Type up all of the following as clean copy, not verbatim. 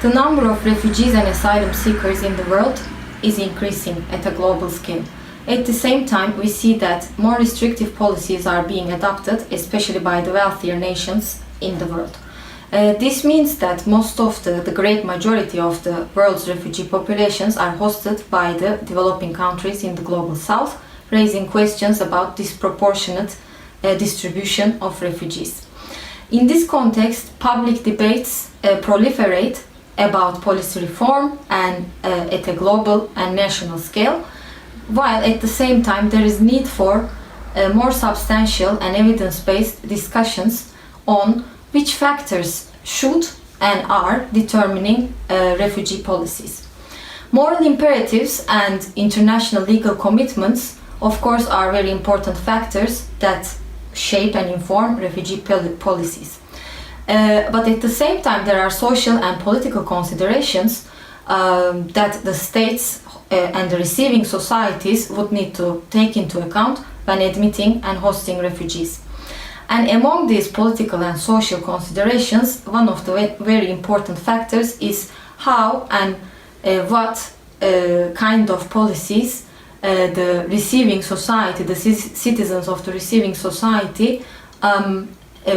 The number of refugees and asylum seekers in the world is increasing at a global scale. At the same time, we see that more restrictive policies are being adopted, especially by the wealthier nations in the world. This means that most of the great majority of the world's refugee populations are hosted by the developing countries in the global south, raising questions about disproportionate distribution of refugees. In this context, public debates proliferate about policy reform and at a global and national scale, while at the same time there is need for more substantial and evidence-based discussions on which factors should and are determining refugee policies. Moral imperatives and international legal commitments, of course, are very important factors that shape and inform refugee policies. But at the same time, there are social and political considerations that the states and the receiving societies would need to take into account when admitting and hosting refugees. And among these political and social considerations, one of the very important factors is how and what kind of policies the receiving society, the citizens of the receiving society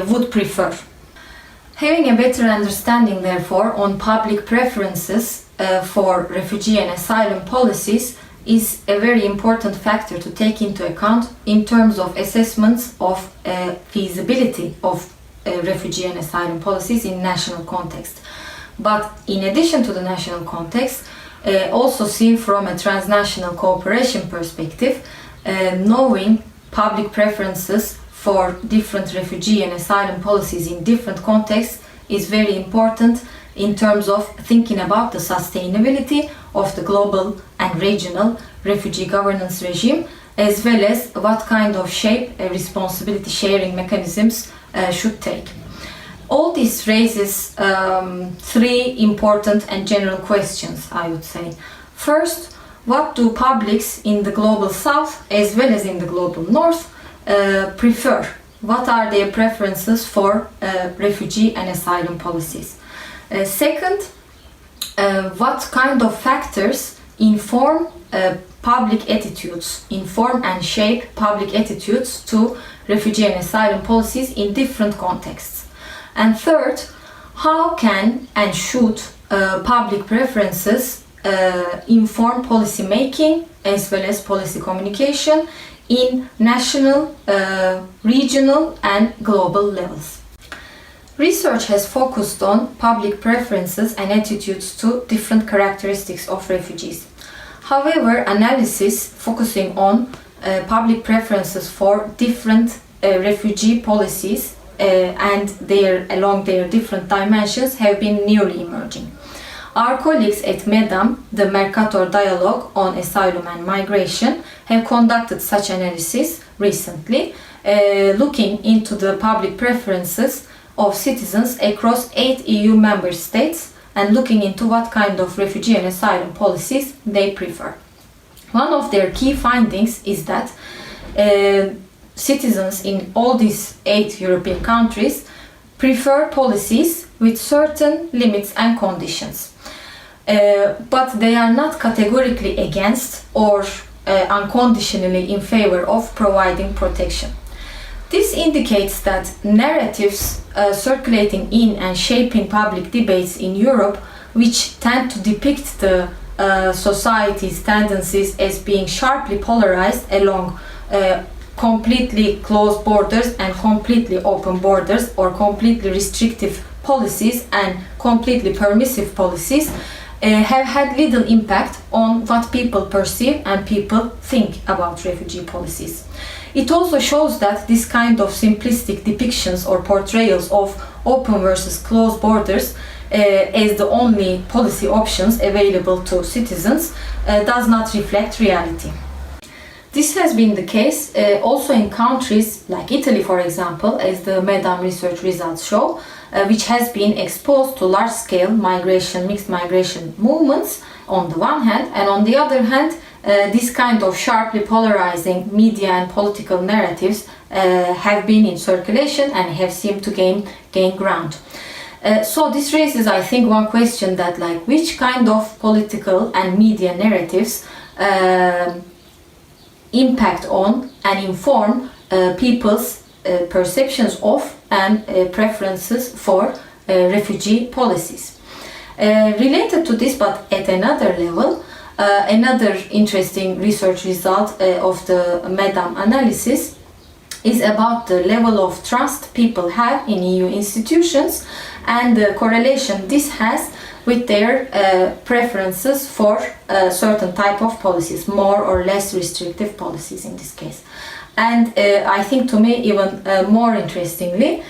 would prefer. Having a better understanding, therefore, on public preferences for refugee and asylum policies is a very important factor to take into account in terms of assessments of feasibility of refugee and asylum policies in national context. But in addition to the national context, also seen from a transnational cooperation perspective, knowing public preferences for different refugee and asylum policies in different contexts is very important in terms of thinking about the sustainability of the global and regional refugee governance regime, as well as what kind of shape responsibility sharing mechanisms should take. All this raises three important and general questions, I would say. First, what do publics in the global south as well as in the global north prefer? What are their preferences for refugee and asylum policies? Second, what kind of factors inform public attitudes, inform and shape public attitudes to refugee and asylum policies in different contexts? And third, how can and should public preferences inform policy making as well as policy communication in national, regional and global levels? Research has focused on public preferences and attitudes to different characteristics of refugees. However, analysis focusing on public preferences for different refugee policies and along their different dimensions have been newly emerging. Our colleagues at MEDAM, the Mercator Dialogue on Asylum and Migration, have conducted such analysis recently, looking into the public preferences of citizens across 8 EU member states and looking into what kind of refugee and asylum policies they prefer. One of their key findings is that citizens in all these 8 European countries prefer policies with certain limits and conditions. But they are not categorically against or unconditionally in favor of providing protection. This indicates that narratives circulating in and shaping public debates in Europe, which tend to depict the society's tendencies as being sharply polarized along completely closed borders and completely open borders, or completely restrictive policies and completely permissive policies, have had little impact on what people perceive and people think about refugee policies. It also shows that this kind of simplistic depictions or portrayals of open versus closed borders as the only policy options available to citizens does not reflect reality. This has been the case also in countries like Italy, for example, as the MEDAM research results show, which has been exposed to large-scale migration, mixed migration movements on the one hand, and on the other hand, this kind of sharply polarizing media and political narratives have been in circulation and have seemed to gain ground. So this raises, I think, one question that like which kind of political and media narratives impact on and inform people's perceptions of and preferences for refugee policies. Related to this, but at another level, another interesting research result of the MEDAM analysis is about the level of trust people have in EU institutions and the correlation this has with their preferences for certain type of policies, more or less restrictive policies in this case. And I think, to me, even more interestingly,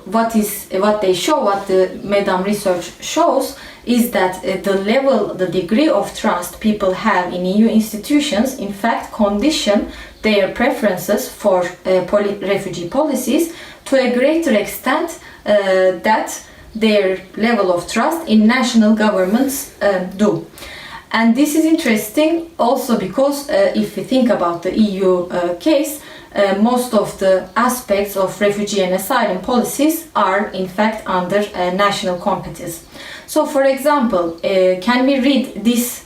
what the MEDAM research shows is that the degree of trust people have in EU institutions in fact condition their preferences for refugee policies to a greater extent that their level of trust in national governments do. And this is interesting also because if we think about the EU case, most of the aspects of refugee and asylum policies are in fact under national competence. So, for example, can we read this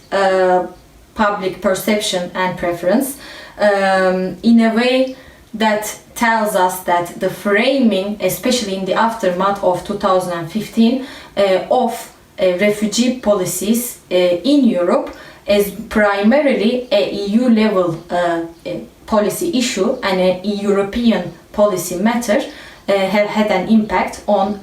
public perception and preference in a way that tells us that the framing, especially in the aftermath of 2015, of refugee policies in Europe as primarily a EU level policy issue and a European policy matter have had an impact on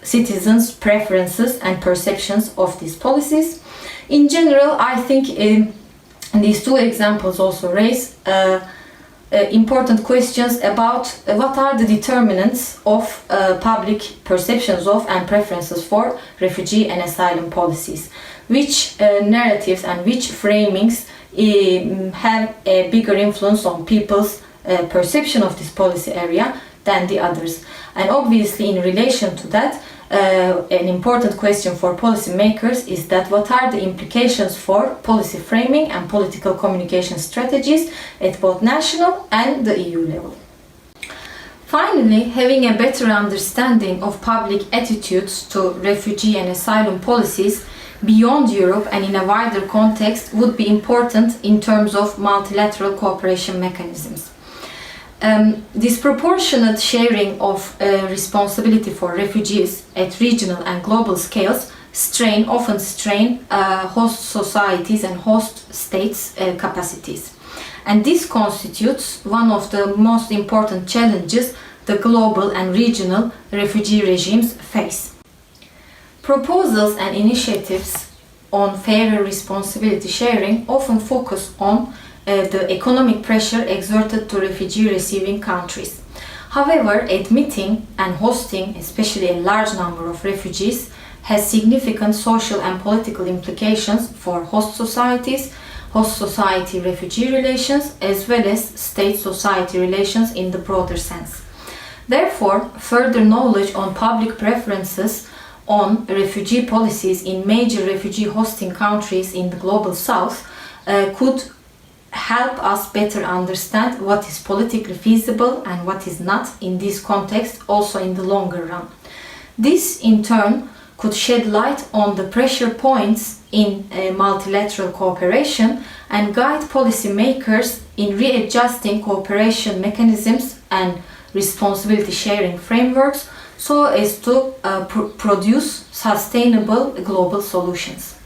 citizens' preferences and perceptions of these policies. In general, I think these two examples also raise important questions about what are the determinants of public perceptions of and preferences for refugee and asylum policies. Which narratives and which framings have a bigger influence on people's perception of this policy area than the others. And obviously, in relation to that, an important question for policymakers is that what are the implications for policy framing and political communication strategies at both national and the EU level. Finally, having a better understanding of public attitudes to refugee and asylum policies beyond Europe and in a wider context would be important in terms of multilateral cooperation mechanisms. Disproportionate sharing of responsibility for refugees at regional and global scales often strain host societies and host states' capacities. And this constitutes one of the most important challenges the global and regional refugee regimes face. Proposals and initiatives on fairer responsibility sharing often focus on the economic pressure exerted to refugee-receiving countries. However, admitting and hosting, especially a large number of refugees, has significant social and political implications for host societies, host society-refugee relations, as well as state-society relations in the broader sense. Therefore, further knowledge on public preferences on refugee policies in major refugee hosting countries in the global south could help us better understand what is politically feasible and what is not in this context, also in the longer run. This, in turn, could shed light on the pressure points in multilateral cooperation and guide policymakers in readjusting cooperation mechanisms and responsibility sharing frameworks so as to produce sustainable global solutions.